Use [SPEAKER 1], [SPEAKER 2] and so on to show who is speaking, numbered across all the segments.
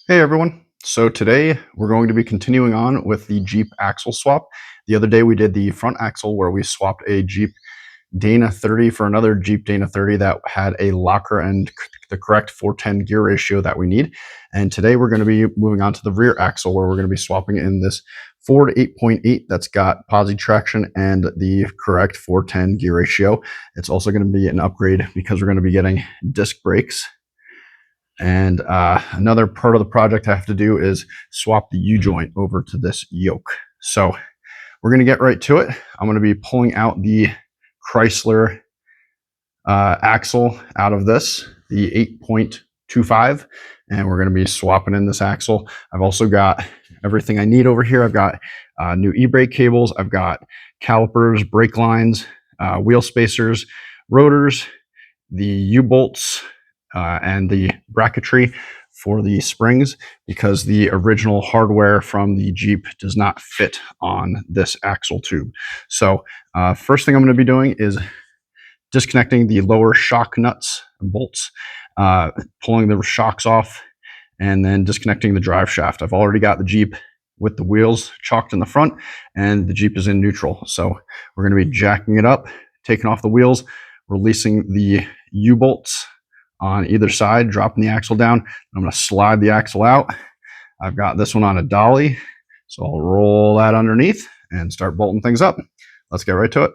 [SPEAKER 1] Hey everyone. So today we're going to be continuing on with the Jeep axle swap. The other day we did the front axle where we swapped a Jeep Dana 30 for another Jeep Dana 30 that had a locker and the correct 410 gear ratio that we need. And today we're going to be moving on to the rear axle where we're going to be swapping in this Ford 8.8 that's got Posi-Traction and the correct 410 gear ratio. It's also going to be an upgrade because we're going to be getting disc brakes. And another part of the project I have to do is swap the U-joint over to this yoke. So we're going to get right to it. I'm going to be pulling out the Chrysler axle out of this, the 8.25, and we're going to be swapping in this axle. I've also got everything I need over here. I've got new e-brake cables. I've got calipers, brake lines, wheel spacers, rotors, the U-bolts, and the bracketry for the springs because the original hardware from the Jeep does not fit on this axle tube. So first thing I'm going to be doing is disconnecting the lower shock nuts and bolts, pulling the shocks off, and then disconnecting the drive shaft. I've already got the Jeep with the wheels chalked in the front and the Jeep is in neutral. So we're going to be jacking it up, taking off the wheels, releasing the U-bolts on either side, dropping the axle down. I'm going to slide the axle out. I've got this one on a dolly, so I'll roll that underneath and start bolting things up. Let's get right to it.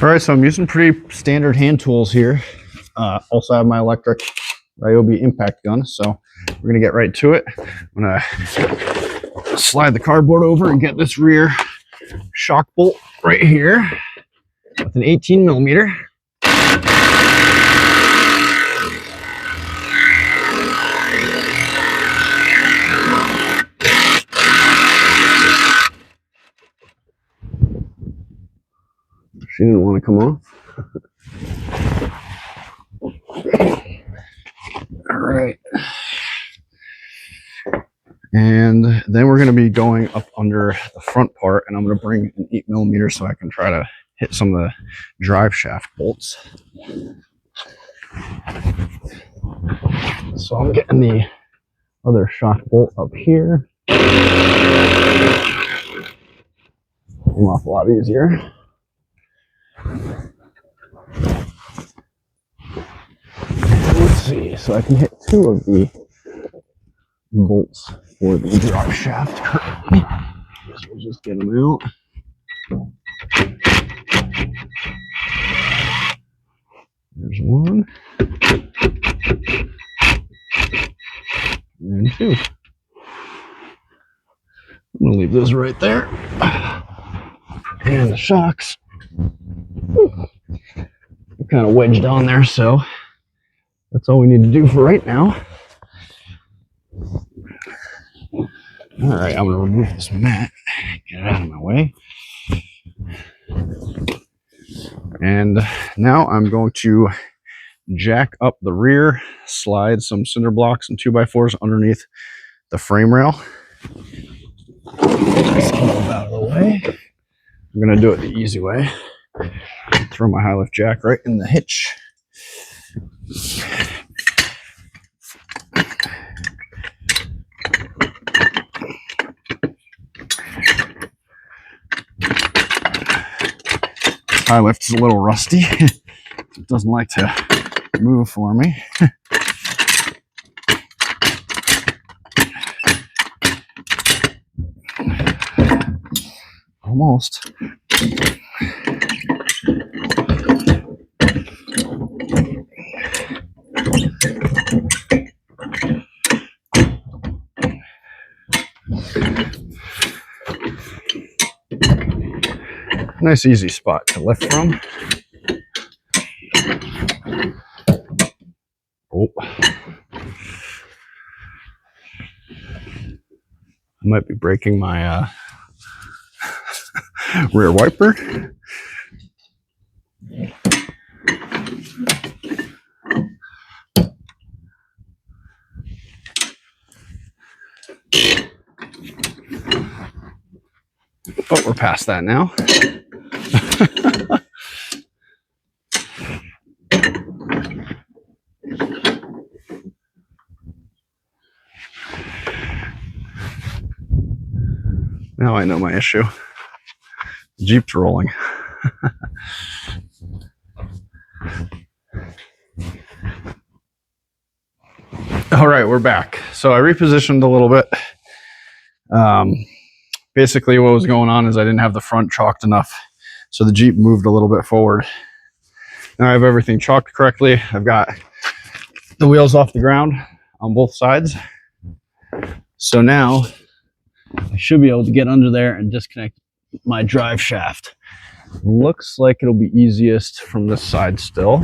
[SPEAKER 1] All right, so I'm using pretty standard hand tools here. Also have my electric Ryobi impact gun, so we're going to get right to it. I'm going to slide the cardboard over and get this rear shock bolt right here with an 18 millimeter. She didn't want to come off. All right. And then we're going to be going up under the front part, and I'm going to bring an 8 millimeter so I can try to hit some of the drive shaft bolts. So I'm getting the other shock bolt up here. Came off a lot easier. Let's see, so I can hit 2 of the bolts for the drive shaft currently. So we'll just get them out. There's 1. And 2. I'm going to leave those right there. And the shocks are kind of wedged on there, so that's all we need to do for right now. All right, I'm going to remove this mat, get it out of my way. And now I'm going to jack up the rear, slide some cinder blocks and 2x4s underneath the frame rail. Just move out of the way. I'm going to do it the easy way. Throw my high lift jack right in the hitch. High lift is a little rusty. It doesn't like to move for me. Almost. Nice easy spot to lift from. Oh. I might be breaking my rear wiper. But we're past that now. Now I know my issue. The Jeep's rolling. All right, we're back. So I repositioned a little bit. Basically what was going on is I didn't have the front chalked enough. So the Jeep moved a little bit forward. Now I have everything chalked correctly. I've got the wheels off the ground on both sides. So now I should be able to get under there and disconnect my drive shaft. Looks like it'll be easiest from this side still.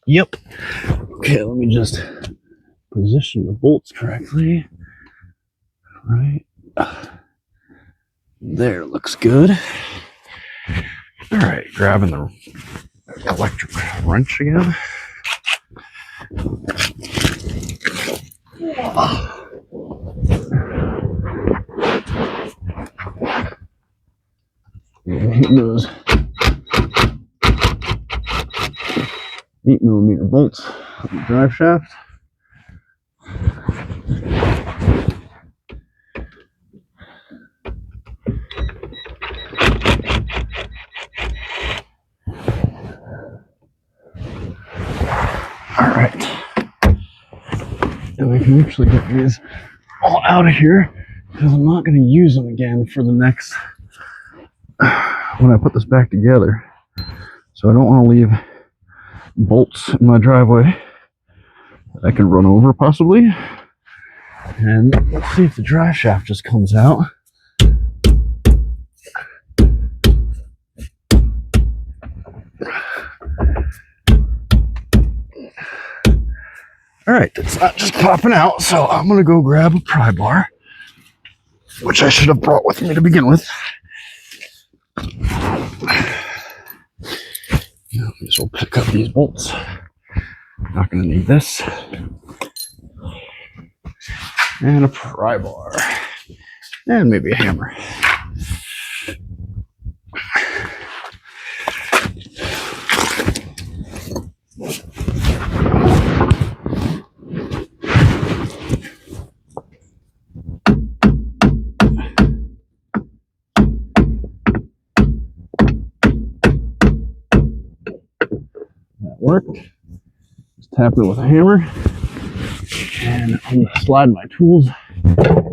[SPEAKER 1] Yep. Okay, let me just position the bolts correctly. Right. There, looks good. All right, grabbing the electric wrench again. Hitting those 8mm bolts on the drive shaft. All right, and I can actually get these all out of here because I'm not going to use them again for the next when I put this back together. So I don't want to leave bolts in my driveway that I can run over possibly. And let's see if the drive shaft just comes out. All right, it's not just popping out, so I'm gonna go grab a pry bar, which I should have brought with me to begin with. This will pick up these bolts. Not gonna need this. And a pry bar. And maybe a hammer. Worked. Just tap it with a hammer, and I'm going to slide my tools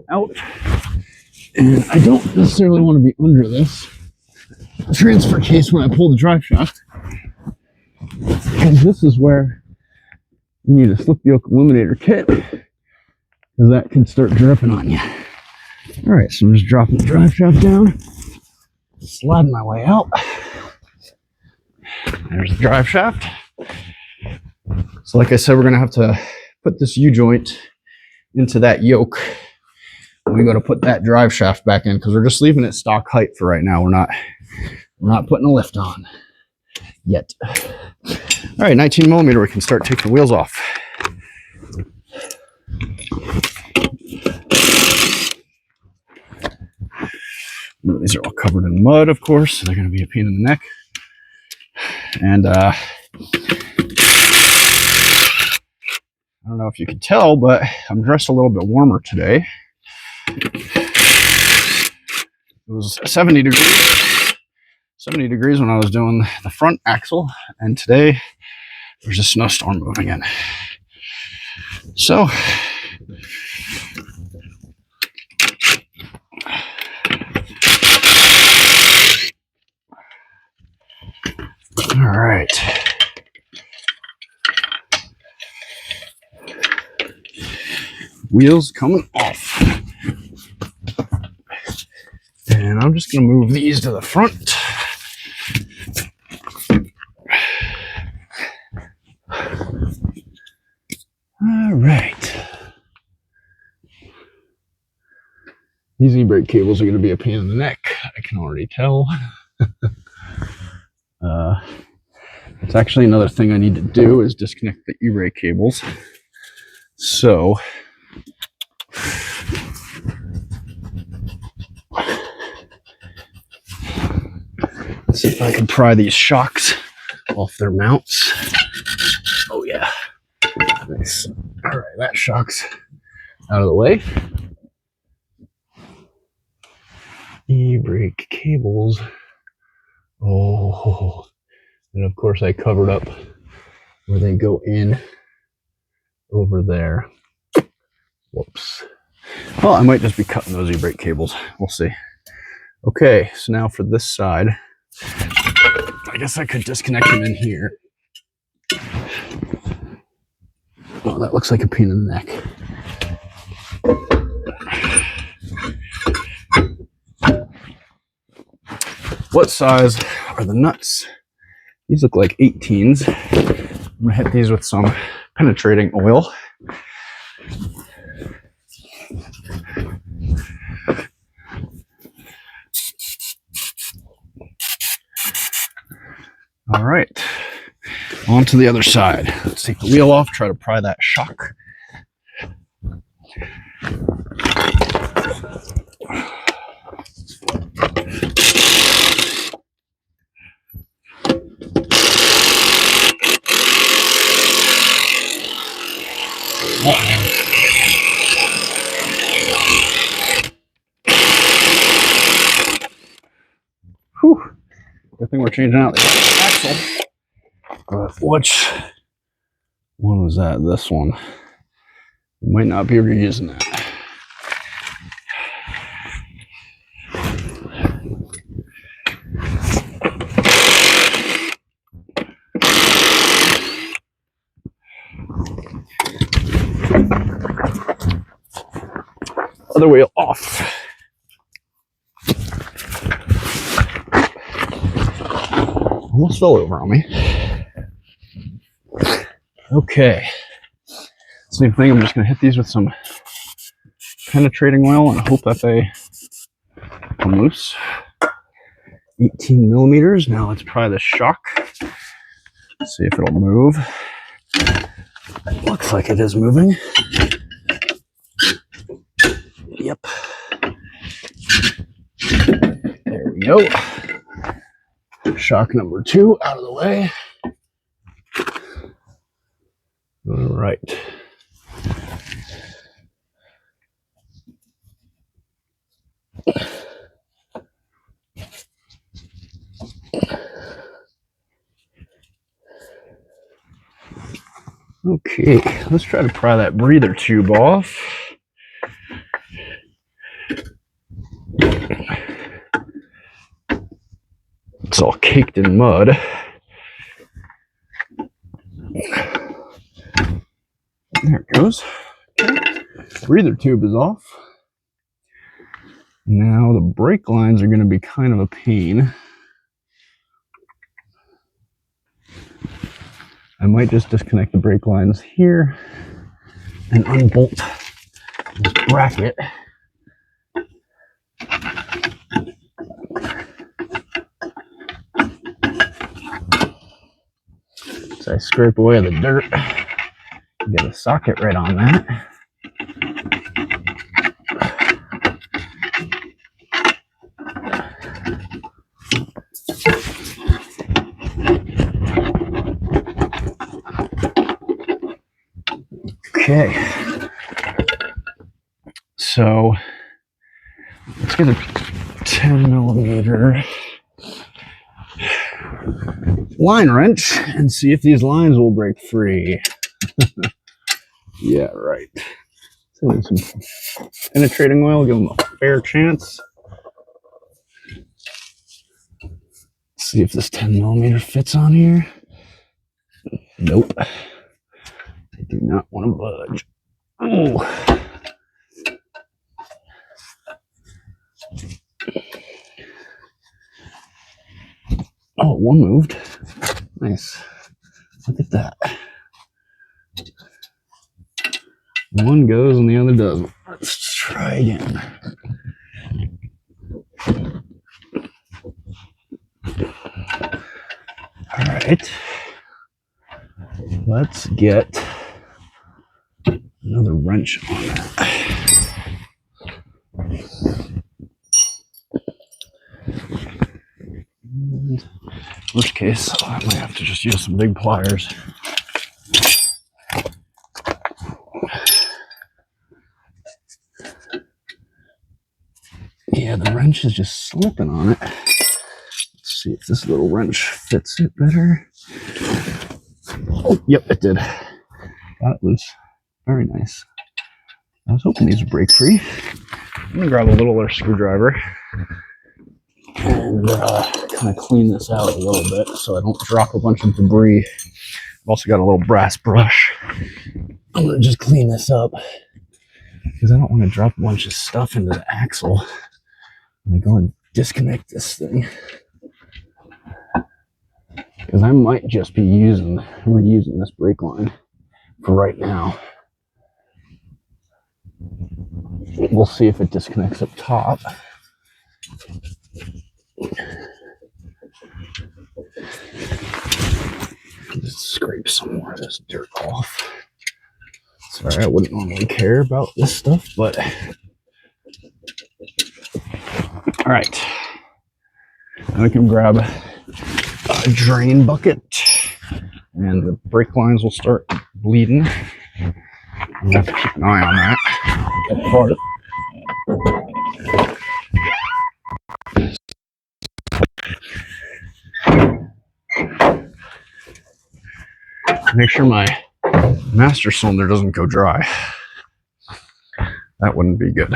[SPEAKER 1] out. And I don't necessarily want to be under this transfer case when I pull the drive shaft, because this is where you need a slip yoke eliminator kit, because that can start dripping on you. All right, so I'm just dropping the drive shaft down, sliding my way out. There's the drive shaft. So like I said, we're going to have to put this U-joint into that yoke. We got to put that drive shaft back in because we're just leaving it stock height for right now. We're not putting a lift on yet. All right, 19mm, we can start taking the wheels off. These are all covered in mud, of course, so they're going to be a pain in the neck. And I don't know if you can tell, but I'm dressed a little bit warmer today. It was 70 degrees when I was doing the front axle, and today there's a snowstorm moving in. So all right. Wheels coming off. And I'm just going to move these to the front. All right. These e-brake cables are going to be a pain in the neck. I can already tell. It's actually another thing I need to do is disconnect the e-brake cables. So let's see if I can pry these shocks off their mounts. Oh yeah, nice. All right, that shock's out of the way. E-brake cables. Oh, and of course I covered up where they go in over there. Whoops. Well, I might just be cutting those e-brake cables. We'll see. Okay, so now for this side, I guess I could disconnect them in here. Oh, that looks like a pain in the neck. What size are the nuts? These look like 18s. I'm gonna hit these with some penetrating oil. All right, on to the other side. Let's take the wheel off, try to pry that shock. Whew. Good thing we're changing out the axle. Which one was that? This one. We might not be reusing that. Other wheel off. Almost fell over on me. Okay. Same thing, I'm just going to hit these with some penetrating oil and hope that they come loose. 18 millimeters. Now let's pry the shock. See if it'll move. Looks like it is moving. Yep. There we go. Shock number 2 out of the way. All right. Okay, let's try to pry that breather tube off. It's all caked in mud. There it goes. Okay. Breather tube is off. Now the brake lines are going to be kind of a pain. I might just disconnect the brake lines here and unbolt this bracket. So I scrape away the dirt, get a socket right on that. Okay, so let's get a 10 millimeter line wrench and see if these lines will break free. Yeah, right. So some penetrating oil, give them a fair chance. See if this 10 millimeter fits on here. Nope. I do not want to budge. Oh. Oh, one moved. Nice. Look at that. One goes and the other doesn't. Let's try again. All right. Let's get another wrench on that. Worst case, I might have to just use some big pliers. Yeah, the wrench is just slipping on it. Let's see if this little wrench fits it better. Oh, yep, it did. Got it loose. Very nice. I was hoping these would break free. I'm gonna grab a littler screwdriver and kind of clean this out a little bit so I don't drop a bunch of debris. I've also got a little brass brush. I'm gonna just clean this up because I don't want to drop a bunch of stuff into the axle. I'm gonna go and disconnect this thing because I might just be reusing this brake line for right now. We'll see if it disconnects up top. Just scrape some more of this dirt off. Sorry, I wouldn't normally care about this stuff, but all right. Now we can grab a drain bucket and the brake lines will start bleeding. We have to keep an eye on that. Apart. Make sure my master cylinder doesn't go dry. That wouldn't be good.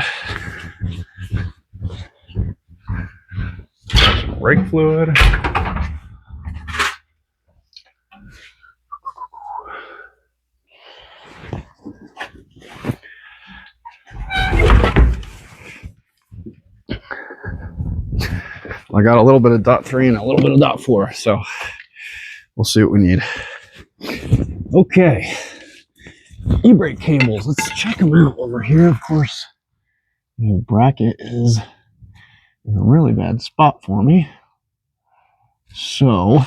[SPEAKER 1] Some brake fluid. I got a little bit of .3 and a little bit of .4, so we'll see what we need. Okay, e-brake cables. Let's check them out over here. Of course, the bracket is in a really bad spot for me. So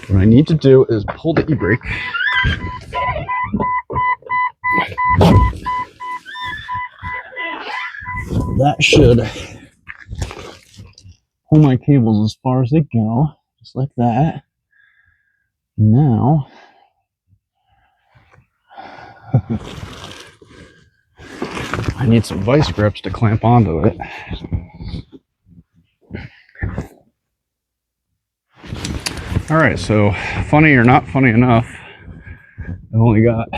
[SPEAKER 1] what I need to do is pull the e-brake. That should pull my cables as far as they go, just like that. Now, I need some vice grips to clamp onto it. All right, so funny or not funny enough, I've only got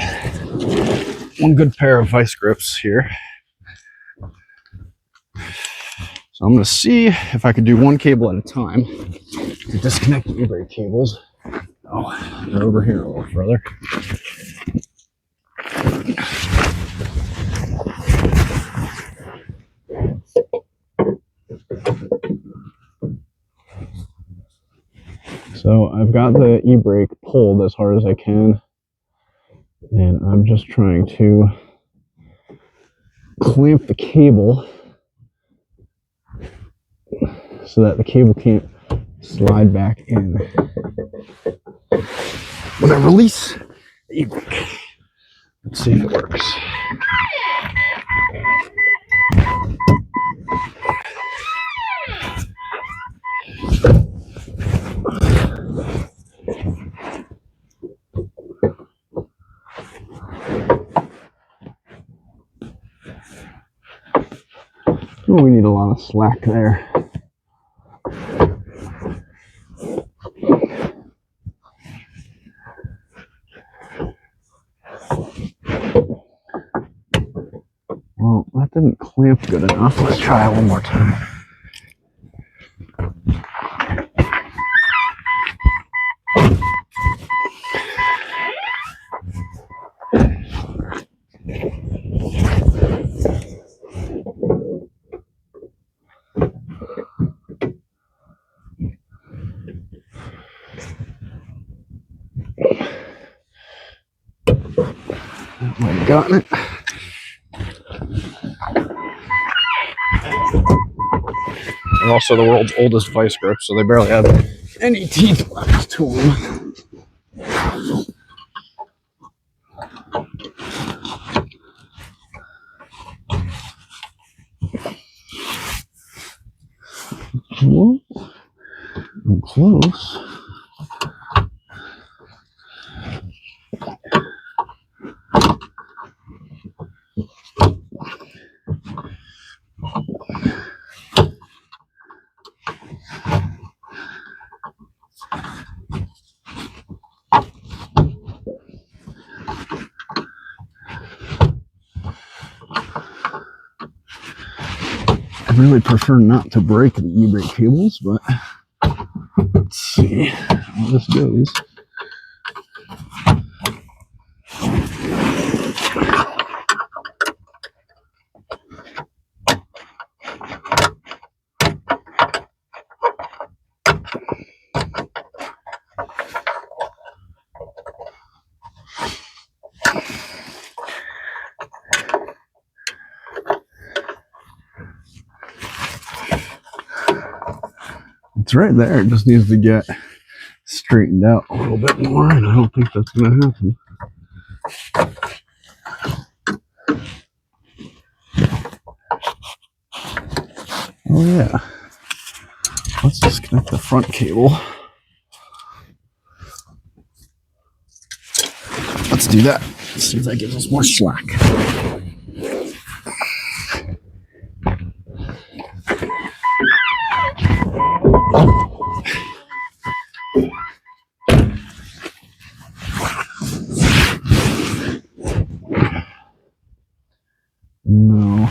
[SPEAKER 1] one good pair of vice grips here. So I'm going to see if I can do one cable at a time to disconnect the e-brake cables. Oh, they're over here a little further. So I've got the e-brake pulled as hard as I can, and I'm just trying to clamp the cable so that the cable can't slide back in. When I release the e-brake, let's see if it works. Oh, we need a lot of slack there. Well, that didn't clamp good enough. Let's try it one more time. That might have gotten it. They're also the world's oldest vice grips, so they barely have any teeth left to them. Well, I'm close. really prefer not to break the e-brake cables, but let's see how this goes. It's right there. It just needs to get straightened out a little bit more, and I don't think that's going to happen. Oh yeah. Let's disconnect the front cable. Let's do that. See if that gives us more slack. No.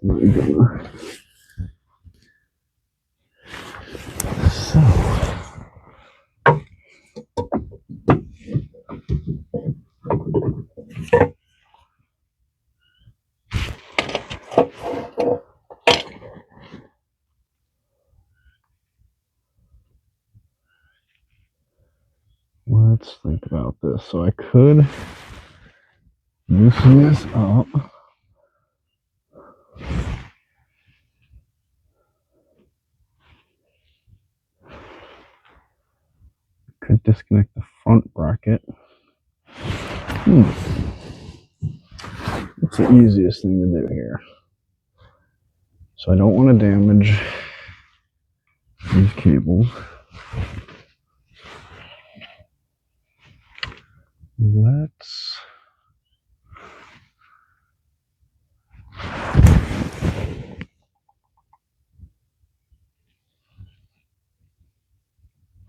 [SPEAKER 1] Not gonna. So. Let's think about this. So I could loosen this up. Could disconnect the front bracket. What's the easiest thing to do here? So I don't want to damage these cables. Let's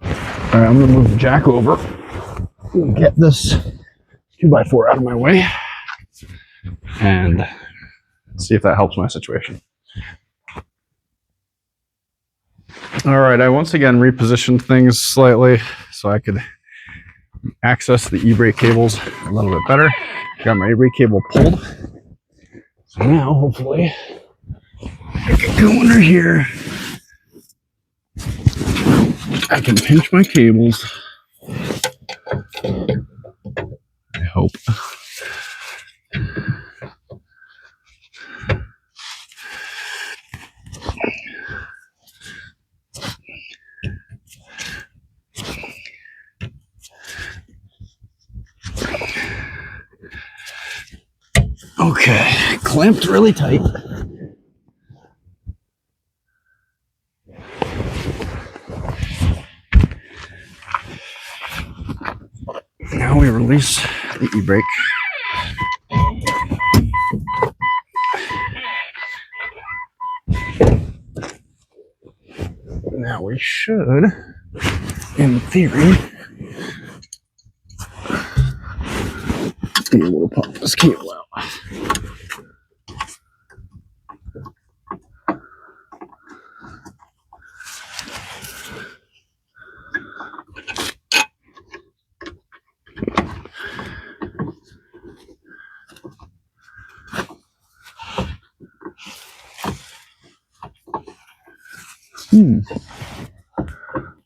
[SPEAKER 1] all right, I'm gonna move the jack over and get this 2x4 out of my way and see if that helps my situation. All right, I once again repositioned things slightly so I could access the e-brake cables a little bit better. Got my e-brake cable pulled. So now, hopefully, I can go under here. I can pinch my cables. I hope. Okay, clamped really tight. Now we release the e-brake. Now we should, in theory, be able to pop this cable out.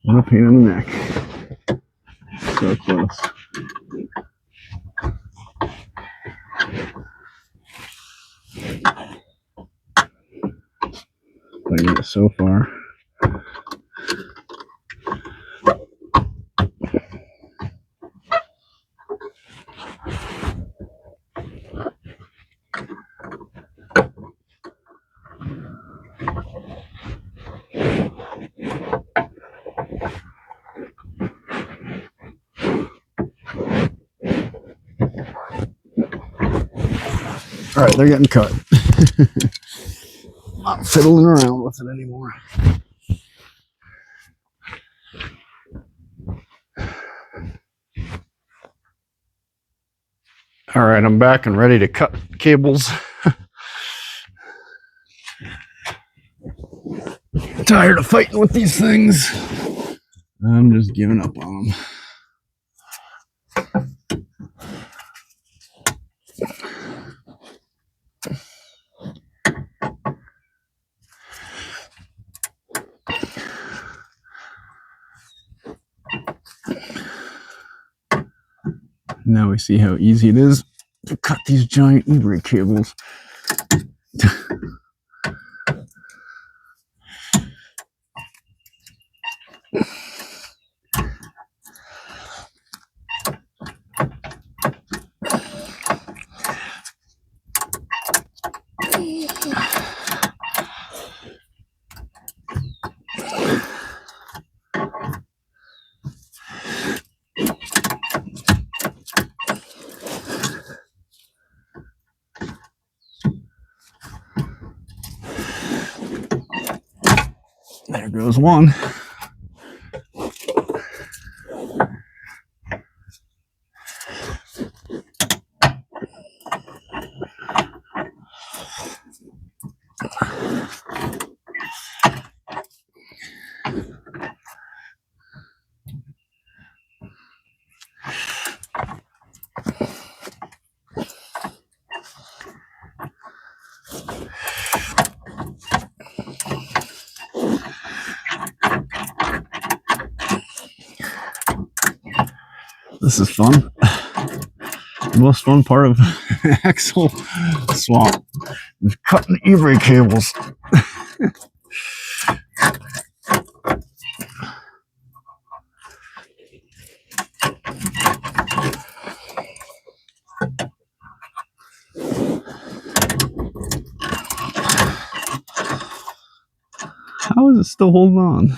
[SPEAKER 1] What a pain in the neck. So close. I get it so far. All right, they're getting cut. Not fiddling around with it anymore. All right, I'm back and ready to cut cables. tired of fighting with these things. I'm just giving up on them. Now we see how easy it is to cut these giant e-brake cables. There goes one. This is fun. The most fun part of axle swap is cutting e-brake cables. How is it still holding on?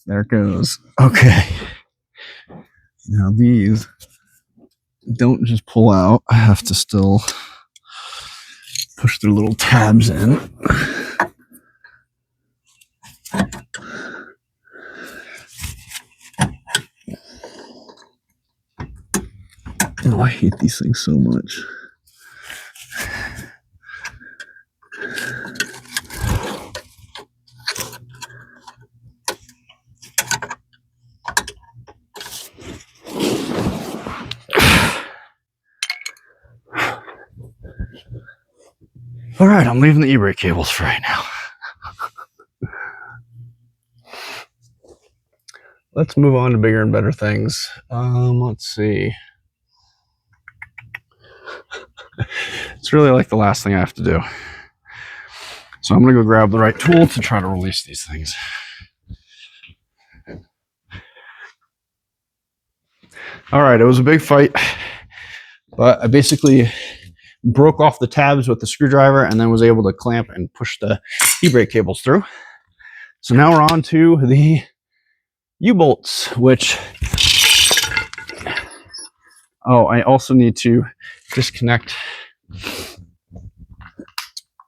[SPEAKER 1] There it goes. Okay. Now these don't just pull out. I have to still push their little tabs in. Oh, I hate these things so much. All right, I'm leaving the e-brake cables for right now. Let's move on to bigger and better things. Let's see. It's really like the last thing I have to do. So I'm going to go grab the right tool to try to release these things. All right, it was a big fight, but I basically broke off the tabs with the screwdriver and then was able to clamp and push the e-brake cables through. So now we're on to the U-bolts, which, oh, I also need to disconnect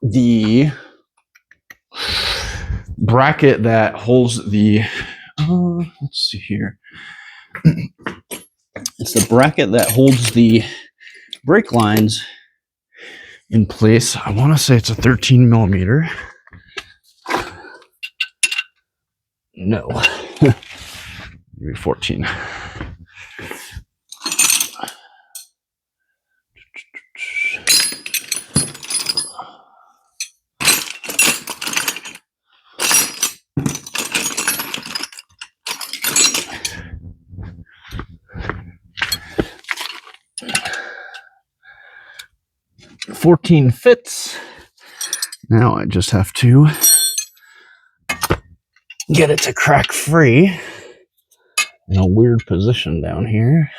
[SPEAKER 1] the bracket that holds the, let's see here. It's the bracket that holds the brake lines in place. I want to say it's a 13 millimeter. No, maybe 14. $14 fits. Now I just have to get it to crack free in a weird position down here.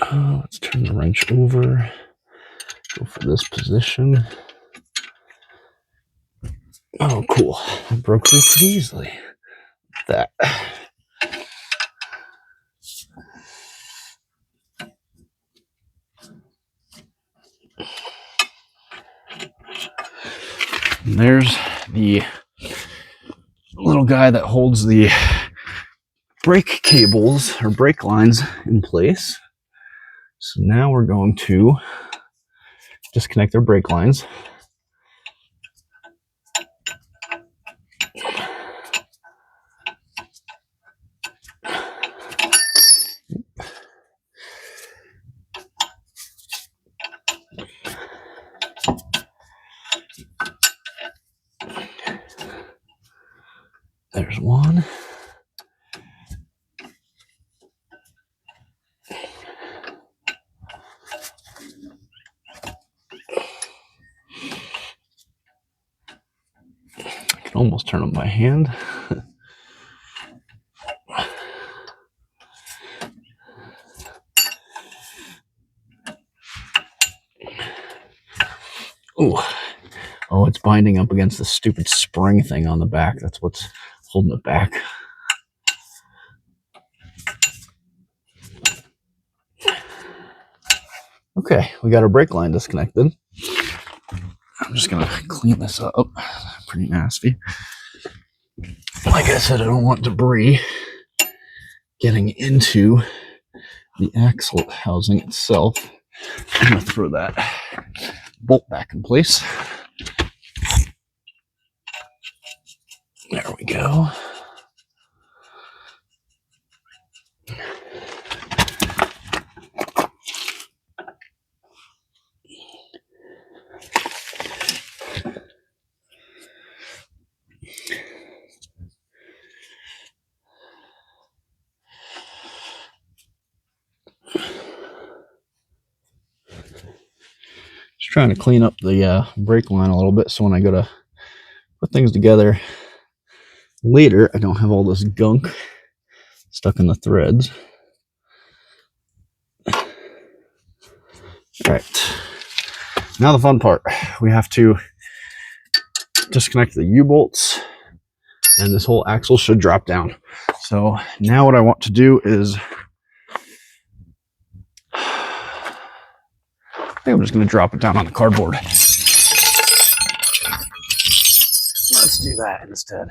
[SPEAKER 1] Let's turn the wrench over. Go for this position. Oh, cool. It broke through pretty easily. That. And there's the little guy that holds the brake cables or brake lines in place. So now we're going to disconnect their brake lines. There's one. I can almost turn them by hand. Ooh. Oh, it's binding up against the stupid spring thing on the back. That's what's holding it back. Okay, we got our brake line disconnected. I'm just gonna clean this up. Pretty nasty. Like I said, I don't want debris getting into the axle housing itself. I'm gonna throw that bolt back in place. There we go. Just trying to clean up the brake line a little bit so when I go to put things together later, I don't have all this gunk stuck in the threads. All right. Now the fun part. We have to disconnect the U-bolts and this whole axle should drop down. So now what I want to do is I think I'm just going to drop it down on the cardboard. Let's do that instead.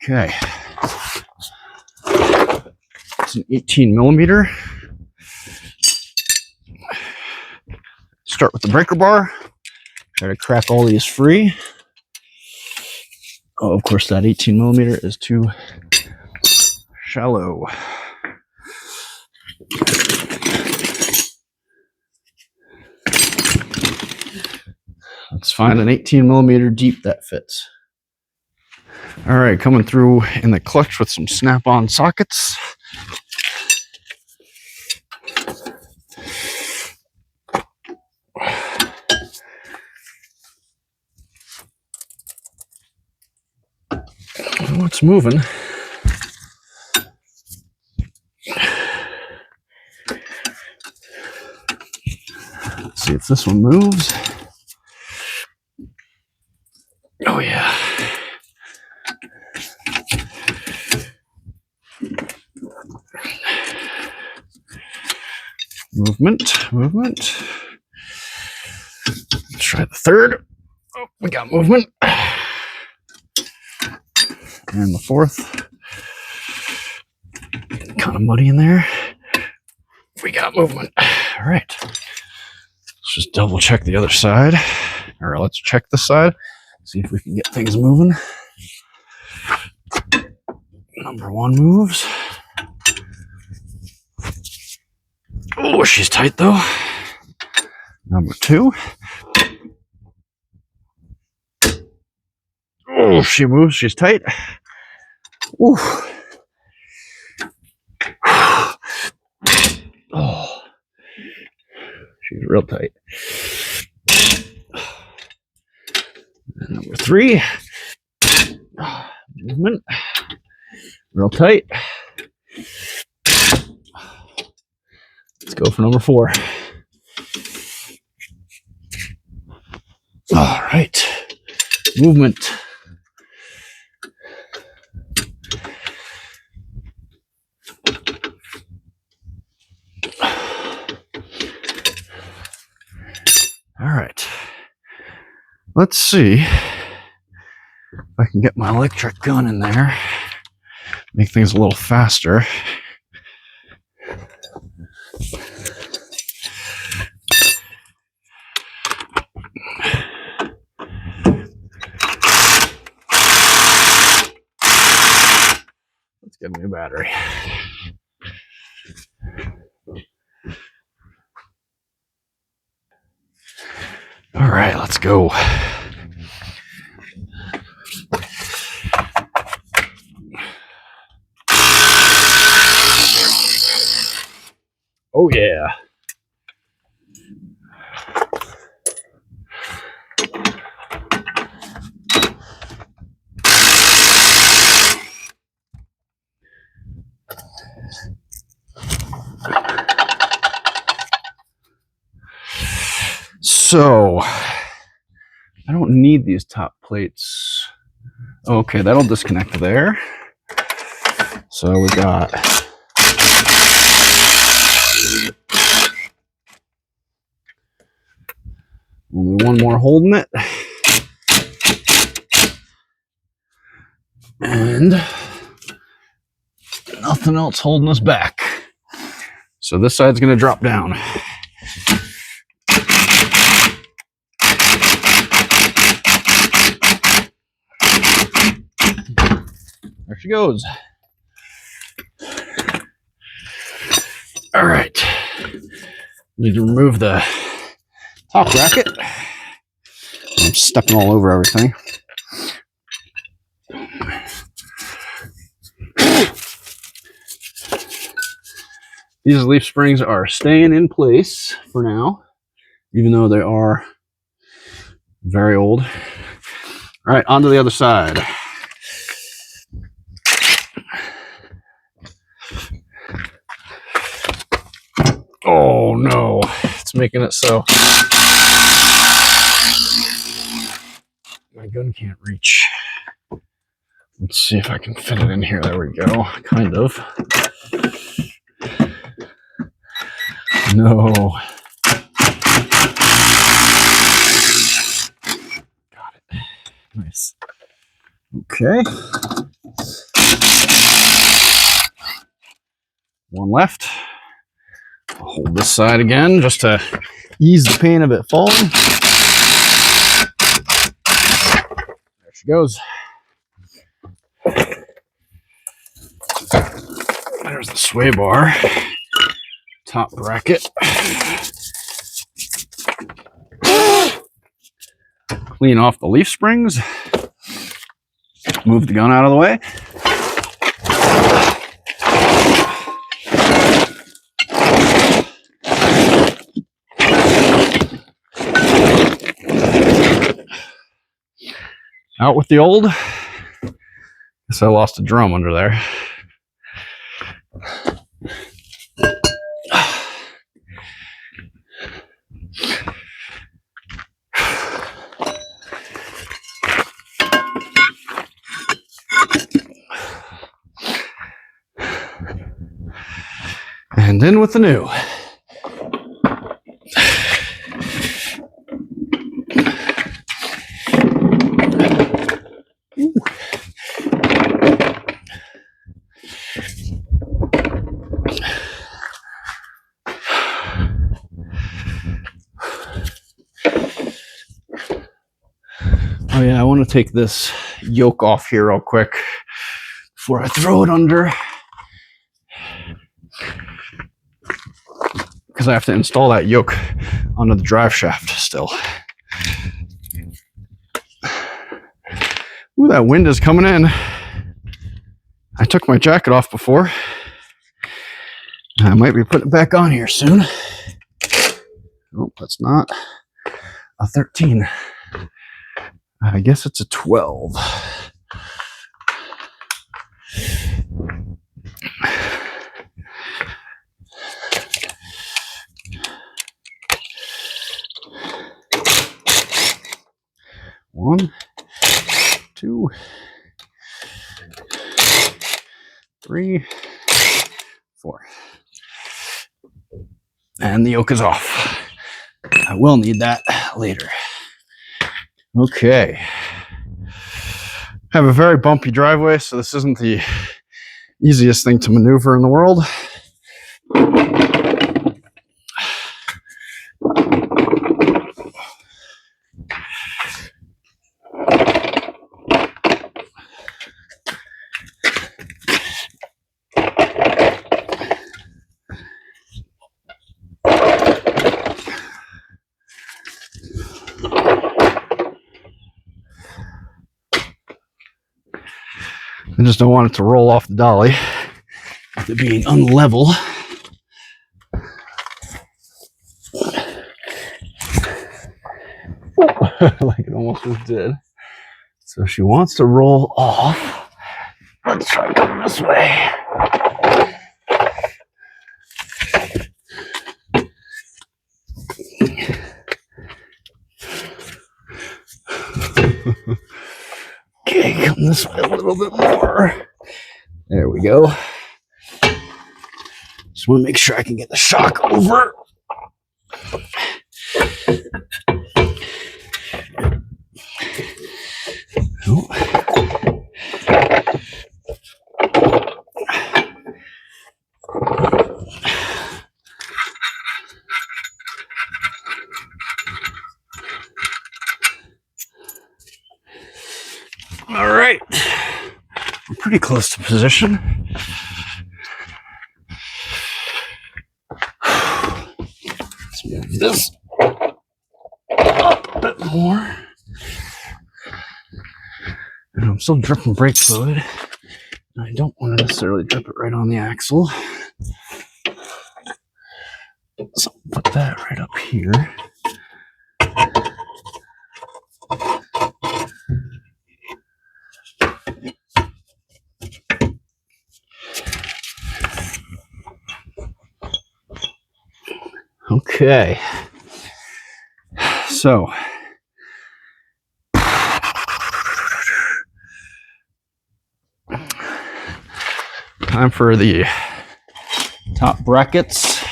[SPEAKER 1] Okay. It's an 18 millimeter. Start with the breaker bar. Try to crack all these free. Oh, of course, that 18 millimeter is too shallow. Let's find an 18 millimeter deep that fits. All right, coming through in the clutch with some snap-on sockets. What's moving? Let's see if this one moves. Oh yeah. Movement, movement. Let's try the third. Oh, we got movement. And the fourth. Kind of muddy in there. We got movement. All right. Let's just double check the other side. Or let's check this side. See if we can get things moving. Number one moves. Oh, she's tight though. Number two. Oh, she moves. She's tight. Ooh. Oh, she's real tight. And number three. Movement. Real tight. Let's go for number four. All right. Movement. All right. Let's see if I can get my electric gun in there. make things a little faster. Let's get a new battery. All right, let's go. Oh yeah. So, I don't need these top plates. Okay, that'll disconnect there. So we got only one more holding it. And nothing else holding us back. So this side's going to drop down. There she goes. All right. Need to remove the top bracket. I'm stepping all over everything. These leaf springs are staying in place for now, even though they are very old. All right, on to the other side. Oh no, it's making it so my gun can't reach. Let's see if I can fit it in here. There we go, kind of. No. Got it. Nice. Okay. One left. I'll hold this side again just to ease the pain of it falling. There she goes. There's the sway bar. Top bracket. Clean off the leaf springs. Move the gun out of the way. Out with the old. Guess I lost a drum under there. And in with the new. Oh yeah, I want to take this yoke off here real quick before I throw it under, because I have to install that yoke onto the drive shaft still. Ooh, that wind is coming in. I took my jacket off before. I might be putting it back on here soon. Oh, that's not a 13. I guess it's a 12. One, two, three, four. And the yoke is off. I will need that later. Okay. I have a very bumpy driveway, so this isn't the easiest thing to maneuver in the world. I just don't want it to roll off the dolly with it being unlevel. Like it almost just did. So she wants to roll off. Let's try coming this way. Okay, come this way a little bit more. There we go. Just want to make sure I can get the shock over. Oh. All right, we're pretty close to position. Let's move this up a bit more. And I'm still dripping brake fluid. I don't want to necessarily drip it right on the axle. So I'll put that right up here. Okay. So time for the top brackets,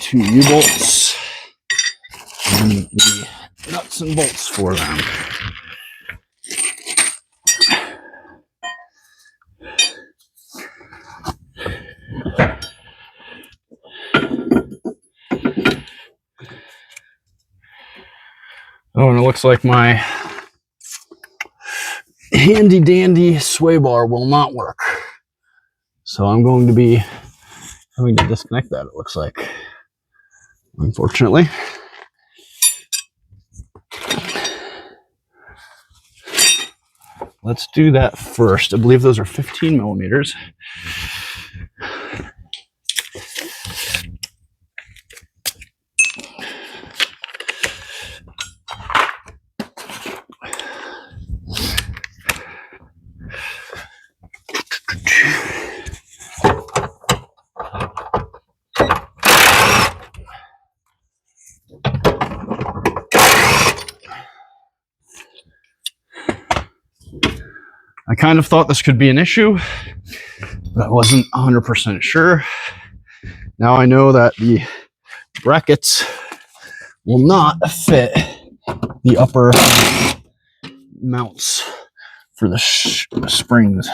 [SPEAKER 1] 2 U-bolts, and the nuts and bolts for them. Oh, and it looks like my handy dandy sway bar will not work. So I'm going to be having to disconnect that, it looks like, unfortunately. Let's do that first. I believe those are 15 millimeters. I kind of thought this could be an issue, but I wasn't 100% sure. Now I know that the brackets will not fit the upper mounts for the springs.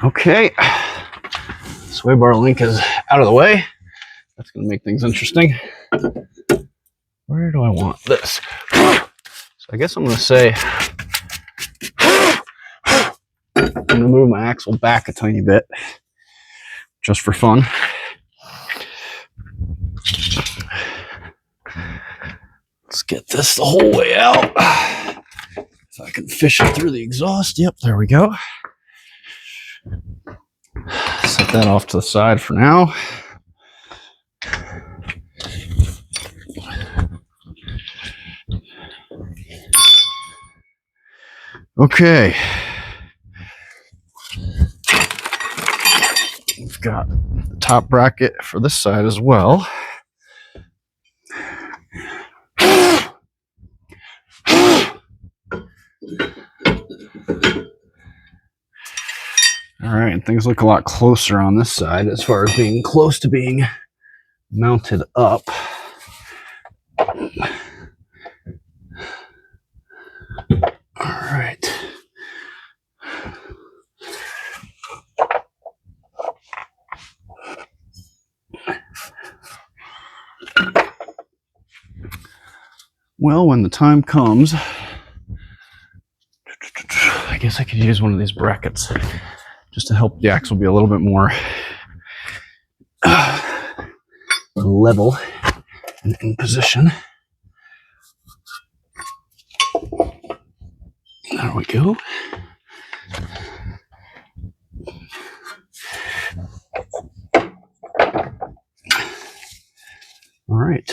[SPEAKER 1] Okay, sway bar link is out of the way. That's going to make things interesting. Where do I want this? So I guess I'm going to say I'm going to move my axle back a tiny bit just for fun. Let's get this the whole way out. If I can fish it through the exhaust. Yep, there we go. Set that off to the side for now. Okay. We've got the top bracket for this side as well. All right, things look a lot closer on this side as far as being close to being mounted up. All right. Well, when the time comes, I guess I could use one of these brackets just to help the axle be a little bit more level and in position. There we go. All right.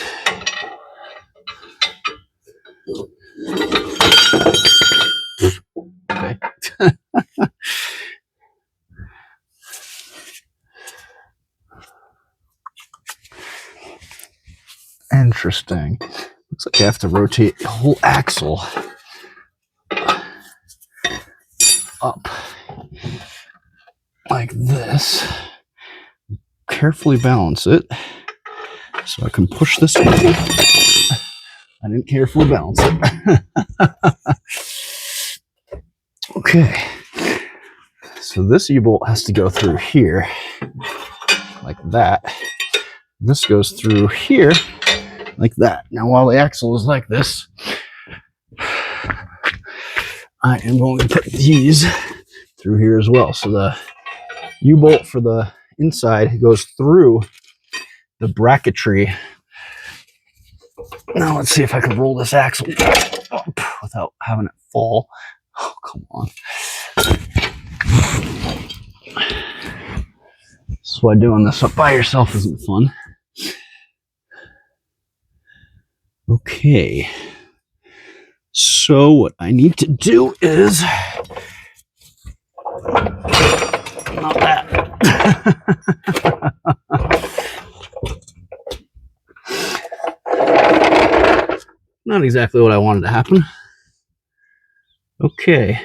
[SPEAKER 1] Okay. Interesting. Looks like I have to rotate the whole axle up like this. Carefully balance it so I can push this way. I didn't carefully balance it. Okay. So this U-bolt has to go through here like that. This goes through here like that. Now, while the axle is like this, I am going to put these through here as well. So the U-bolt for the inside goes through the bracketry. Now let's see if I can roll this axle up without having it fall. Oh, come on. That's why doing this up by yourself isn't fun. Okay. So what I need to do is not that. Not exactly what I wanted to happen. Okay.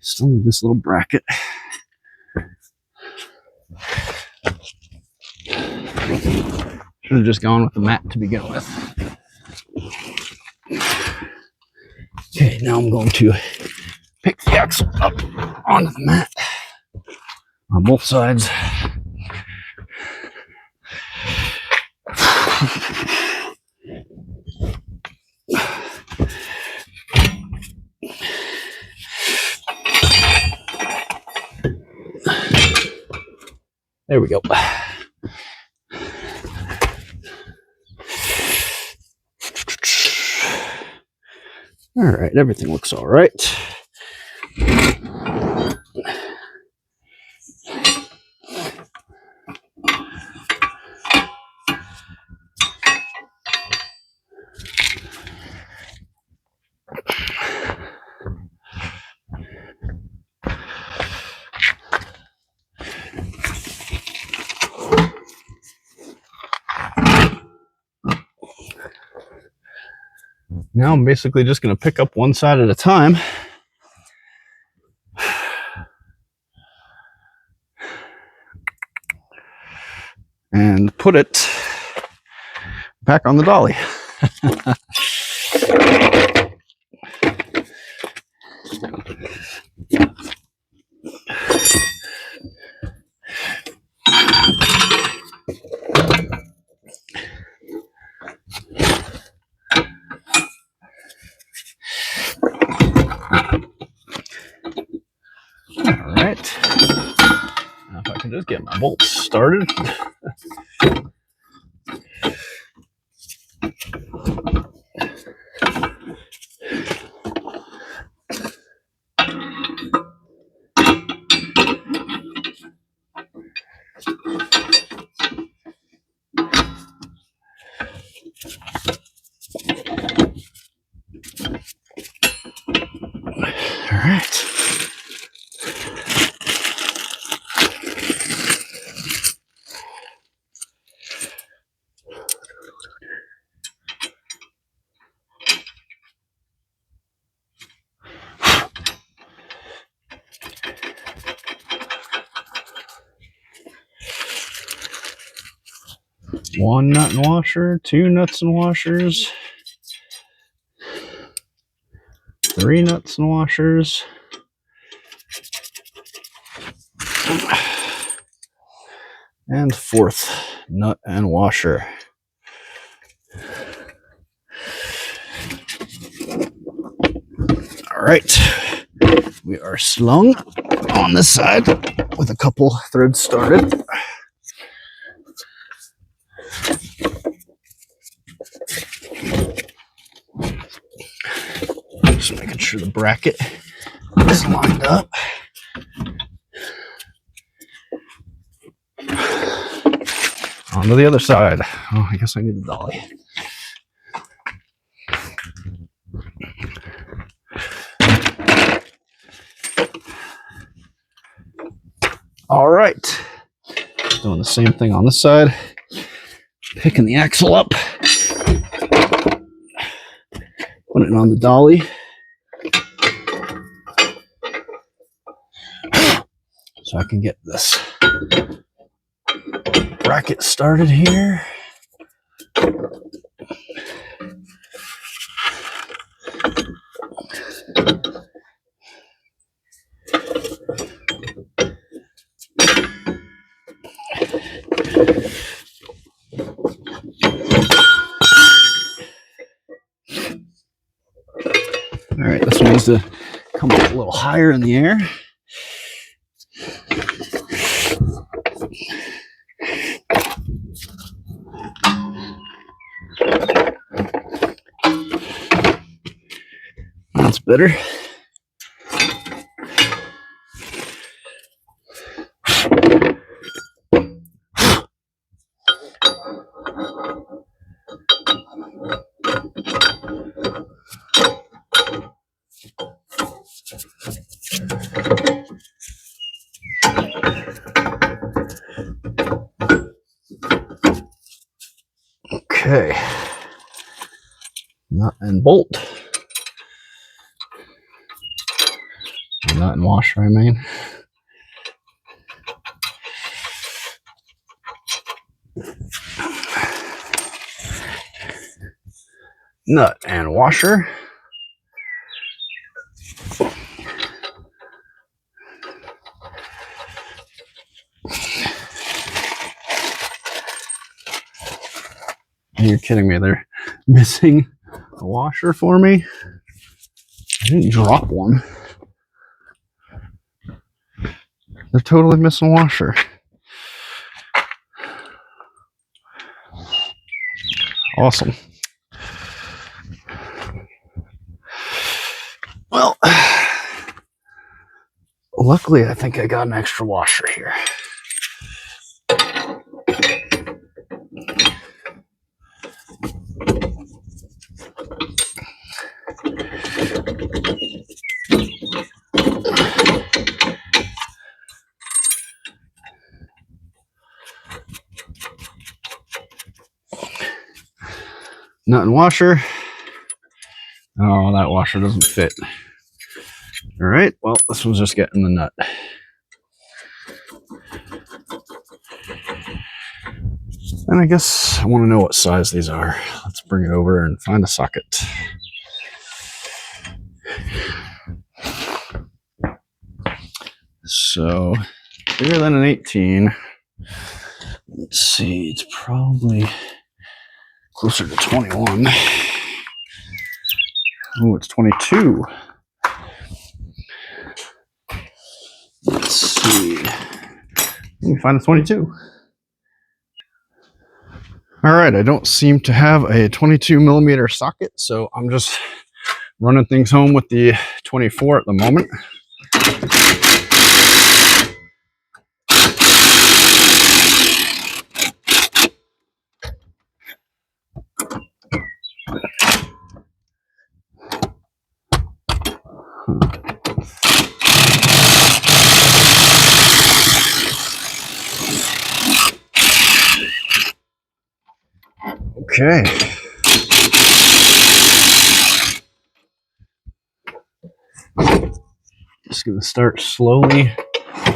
[SPEAKER 1] Still need this little bracket. Should have just gone with the mat to begin with. Okay, now I'm going to pick the axle up onto the mat on both sides. There we go. All right, everything looks all right. Now I'm basically just going to pick up one side at a time. And put it back on the dolly. All right. Now if I can just get my bolts started. All right. 1 nut and washer, 2 nuts and washers, 3 nuts and washers, and 4th nut and washer. All right, we are slung on this side with a couple threads started. Just making sure the bracket is lined up. On to the other side. Oh, I guess I need the dolly. All right, doing the same thing on this side. Picking the axle up, putting it on the dolly. So I can get this bracket started here. All right, this one needs to come up a little higher in the air. That's better. Okay, nut and bolt. Nut and washer, I mean. Nut and washer. You're kidding me, they're missing a washer for me. I didn't drop one. They're totally missing a washer. Awesome. Well, luckily I think I got an extra washer here. Nut and washer. Oh, that washer doesn't fit. All right, well, this one's just getting the nut. And I guess I want to know what size these are. Let's bring it over and find a socket. So, bigger than an 18. Let's see, it's probably closer to 21. Oh, it's 22. Let's see. Let me find a 22. All right, I don't seem to have a 22 millimeter socket, so I'm just running things home with the 24 at the moment. Okay. Just gonna start slowly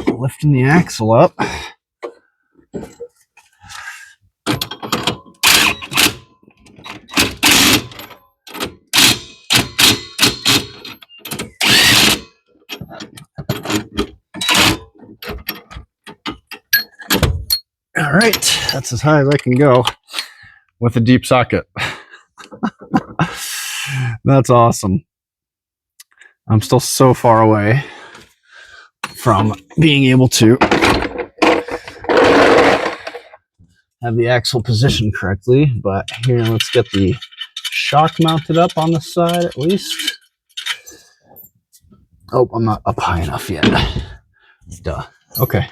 [SPEAKER 1] lifting the axle up. All right, that's as high as I can go with a deep socket. That's awesome. I'm still so far away from being able to have the axle positioned correctly, but here, let's get the shock mounted up on the side at least. Oh, I'm not up high enough yet. Duh. Okay.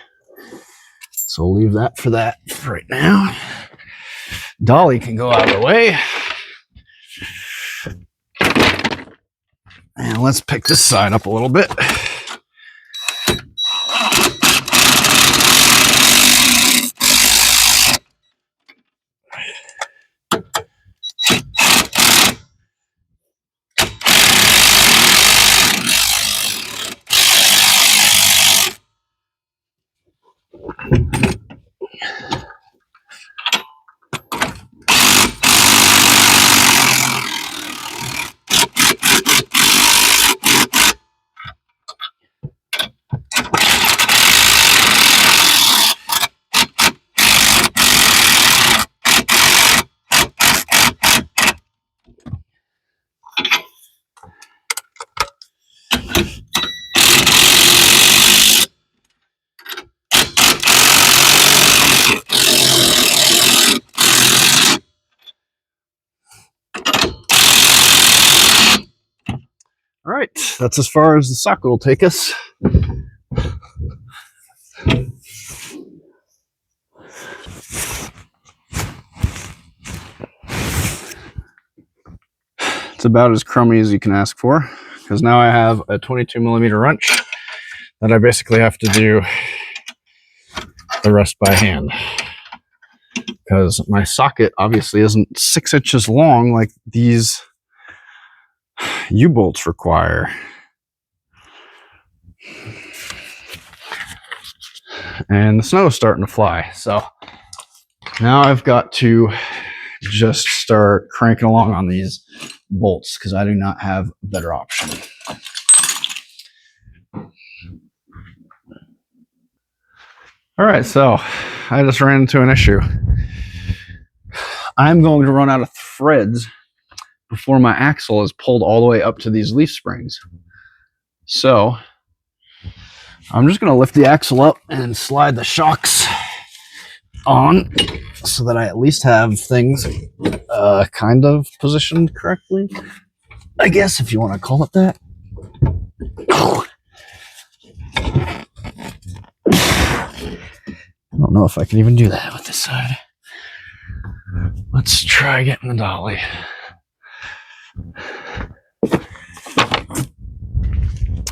[SPEAKER 1] So we'll leave that for right now. Dolly can go out of the way. And let's pick this side up a little bit. All right, that's as far as the socket will take us. It's about as crummy as you can ask for, because now I have a 22mm wrench that I basically have to do the rest by hand, because my socket obviously isn't 6 inches long like these U-bolts require. And the snow is starting to fly, so now I've got to just start cranking along on these bolts because I do not have a better option. All right, so I just ran into an issue. I'm going to run out of threads before my axle is pulled all the way up to these leaf springs. So I'm just going to lift the axle up and slide the shocks on so that I at least have things kind of positioned correctly, I guess, if you want to call it that. I don't know if I can even do that with this side. Let's try getting the dolly.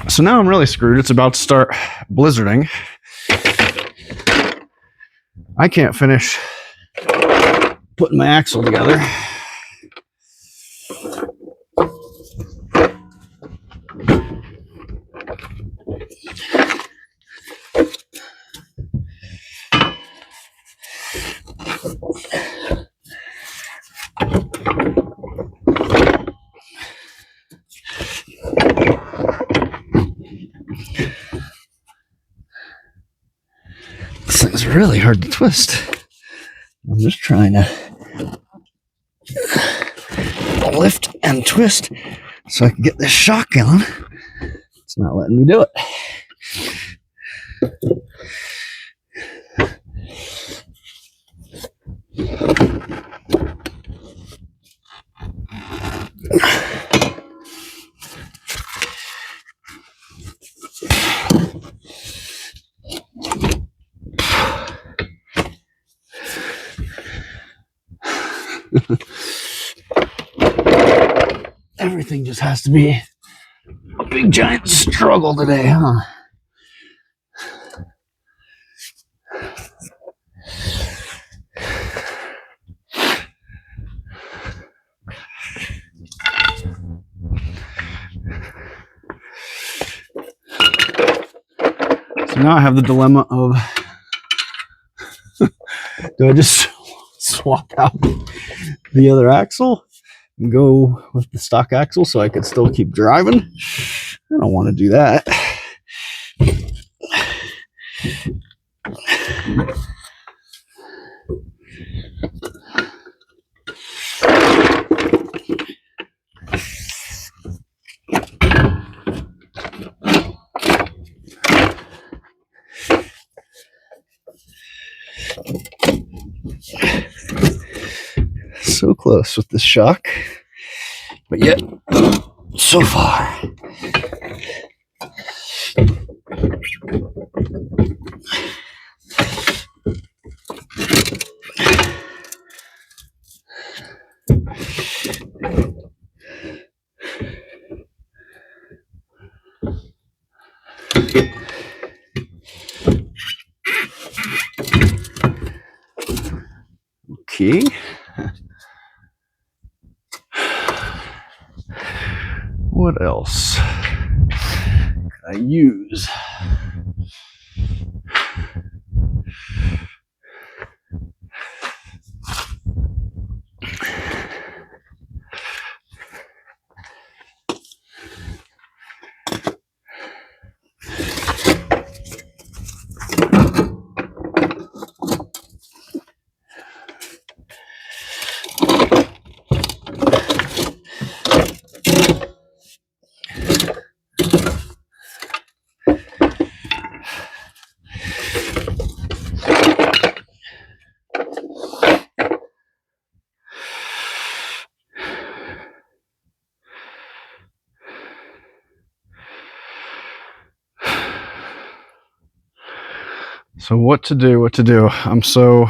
[SPEAKER 1] So now I'm really screwed. It's about to start blizzarding. I can't finish putting my axle together. This thing's really hard to twist. I'm just trying to lift and twist so I can get this shock on. It's not letting me do it. Everything just has to be a big giant struggle today, huh? So now I have the dilemma of do I just swap out the other axle and go with the stock axle so I could still keep driving? I don't want to do that. close with this shock, but yet so far. Okay. What else can I use? So what to do? I'm so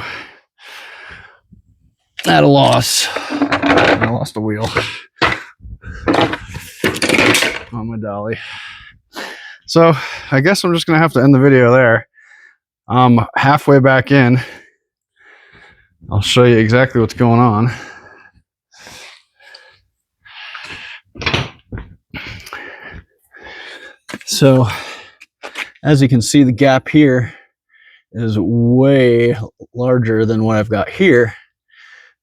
[SPEAKER 1] at a loss. I lost a wheel on my dolly. So I guess I'm just gonna have to end the video there. I'm halfway back in. I'll show you exactly what's going on. So as you can see, the gap here is way larger than what I've got here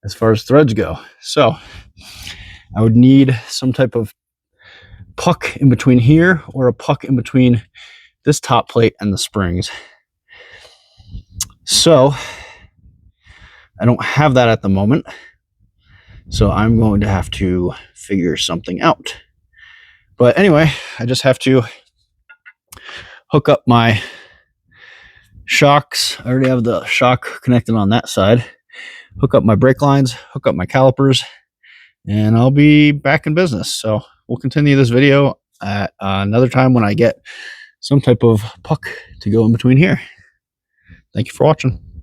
[SPEAKER 1] as far as threads go. So I would need some type of puck in between here or a puck in between this top plate and the springs. So I don't have that at the moment. So I'm going to have to figure something out. But anyway, I just have to hook up my shocks. I already have the shock connected on that side. Hook up my brake lines, hook up my calipers, and I'll be back in business. So we'll continue this video at another time when I get some type of puck to go in between here. Thank you for watching.